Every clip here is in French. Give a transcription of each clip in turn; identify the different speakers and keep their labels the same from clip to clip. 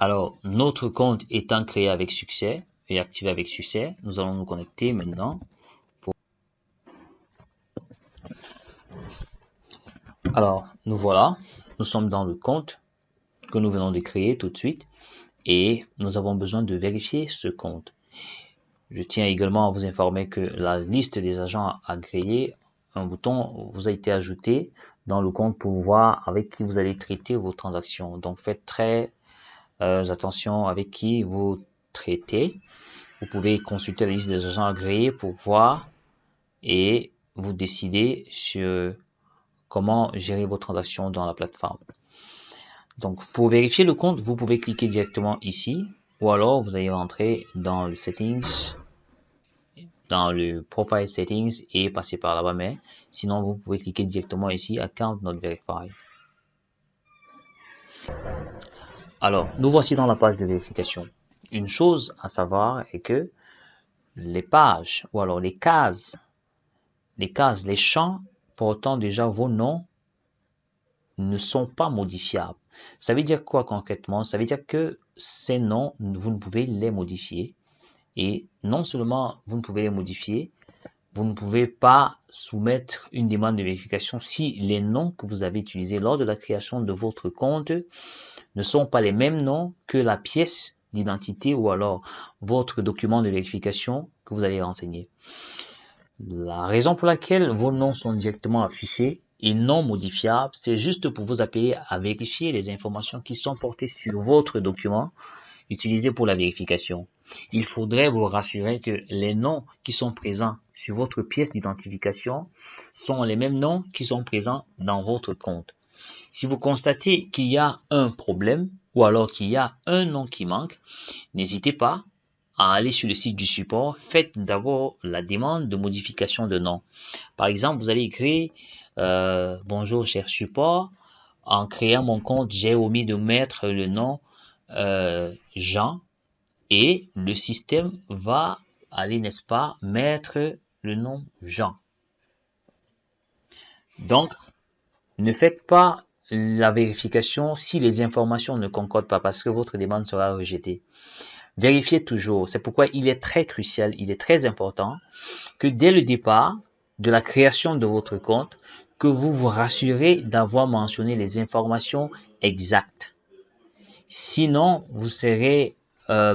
Speaker 1: Alors, notre compte étant créé avec succès et activé avec succès, nous allons nous connecter maintenant. Alors, nous voilà, nous sommes dans le compte que nous venons de créer tout de suite et nous avons besoin de vérifier ce compte. Je tiens également à vous informer que la liste des agents agréés, un bouton vous a été ajouté dans le compte pour voir avec qui vous allez traiter vos transactions. Donc faites très attention avec qui vous traitez. Vous pouvez consulter la liste des agents agréés pour voir et vous décider sur comment gérer vos transactions dans la plateforme. Donc pour vérifier le compte, vous pouvez cliquer directement ici ou alors vous allez rentrer dans le settings, dans le profile settings et passer par là-bas, mais sinon vous pouvez cliquer directement ici account not verified. Alors nous voici dans la page de vérification. Une chose à savoir est que les pages ou alors les cases, les champs portant déjà vos noms ne sont pas modifiables. Ça veut dire quoi concrètement? Ça veut dire que ces noms, vous ne pouvez les modifier. Et non seulement vous ne pouvez les modifier, vous ne pouvez pas soumettre une demande de vérification si les noms que vous avez utilisés lors de la création de votre compte ne sont pas les mêmes noms que la pièce d'identité ou alors votre document de vérification que vous allez renseigner. La raison pour laquelle vos noms sont directement affichés et non modifiables, c'est juste pour vous appeler à vérifier les informations qui sont portées sur votre document utilisé pour la vérification. Il faudrait vous rassurer que les noms qui sont présents sur votre pièce d'identification sont les mêmes noms qui sont présents dans votre compte. Si vous constatez qu'il y a un problème ou alors qu'il y a un nom qui manque, n'hésitez pas à aller sur le site du support. Faites d'abord la demande de modification de nom. Par exemple, vous allez écrire bonjour cher support, en créant mon compte, j'ai omis de mettre le nom Jean et le système va aller, n'est-ce pas, mettre le nom Jean. Donc, ne faites pas la vérification si les informations ne concordent pas parce que votre demande sera rejetée. Vérifiez toujours. C'est pourquoi il est très crucial, il est très important que dès le départ de la création de votre compte, que vous vous rassurez d'avoir mentionné les informations exactes. Sinon, vous serez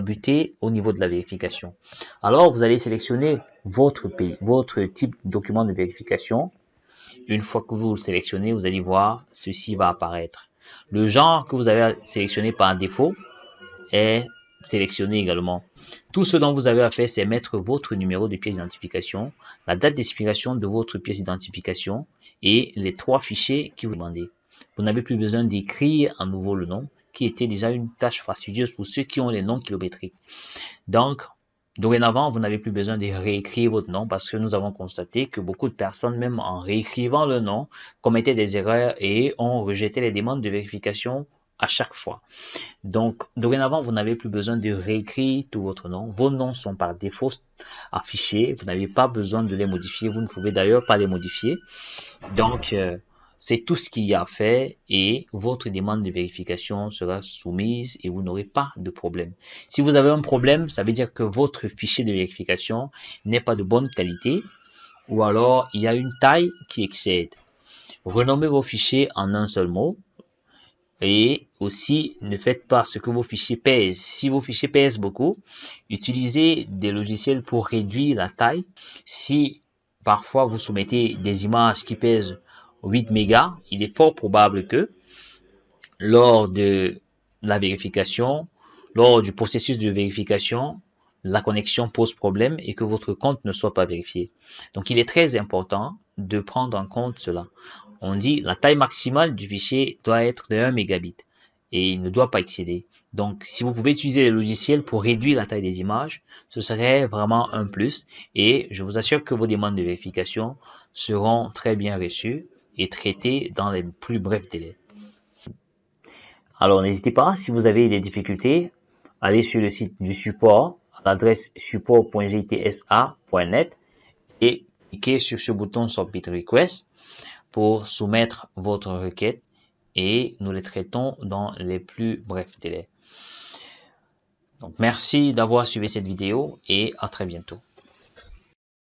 Speaker 1: buté au niveau de la vérification. Alors, vous allez sélectionner votre pays, votre type de document de vérification. Une fois que vous le sélectionnez, vous allez voir, ceci va apparaître. Le genre que vous avez sélectionné par défaut est sélectionné également. Tout ce dont vous avez à faire, c'est mettre votre numéro de pièce d'identification, la date d'expiration de votre pièce d'identification et les 3 fichiers qui vous demandez. Vous n'avez plus besoin d'écrire à nouveau le nom, qui était déjà une tâche fastidieuse pour ceux qui ont les noms kilométriques. Donc, dorénavant, vous n'avez plus besoin de réécrire votre nom parce que nous avons constaté que beaucoup de personnes, même en réécrivant le nom, commettaient des erreurs et ont rejeté les demandes de vérification à chaque fois. Donc, dorénavant, vous n'avez plus besoin de réécrire tout votre nom. Vos noms sont par défaut affichés. Vous n'avez pas besoin de les modifier. Vous ne pouvez d'ailleurs pas les modifier. Donc, c'est tout ce qu'il y a à faire et votre demande de vérification sera soumise et vous n'aurez pas de problème. Si vous avez un problème, ça veut dire que votre fichier de vérification n'est pas de bonne qualité ou alors il y a une taille qui excède. Renommez vos fichiers en un seul mot et aussi ne faites pas ce que vos fichiers pèsent. Si vos fichiers pèsent beaucoup, utilisez des logiciels pour réduire la taille. Si parfois vous soumettez des images qui pèsent 8 mégas, il est fort probable que lors de la vérification, lors du processus de vérification, la connexion pose problème et que votre compte ne soit pas vérifié. Donc, il est très important de prendre en compte cela. On dit la taille maximale du fichier doit être de 1 mégabit et il ne doit pas excéder. Donc, si vous pouvez utiliser les logiciels pour réduire la taille des images, ce serait vraiment un plus et je vous assure que vos demandes de vérification seront très bien reçues et traitées dans les plus brefs délais. Alors, n'hésitez pas, si vous avez des difficultés, allez sur le site du support à l'adresse support.gtsa.net et cliquez sur ce bouton Submit Request pour soumettre votre requête et nous les traitons dans les plus brefs délais. Donc merci d'avoir suivi cette vidéo et à très bientôt.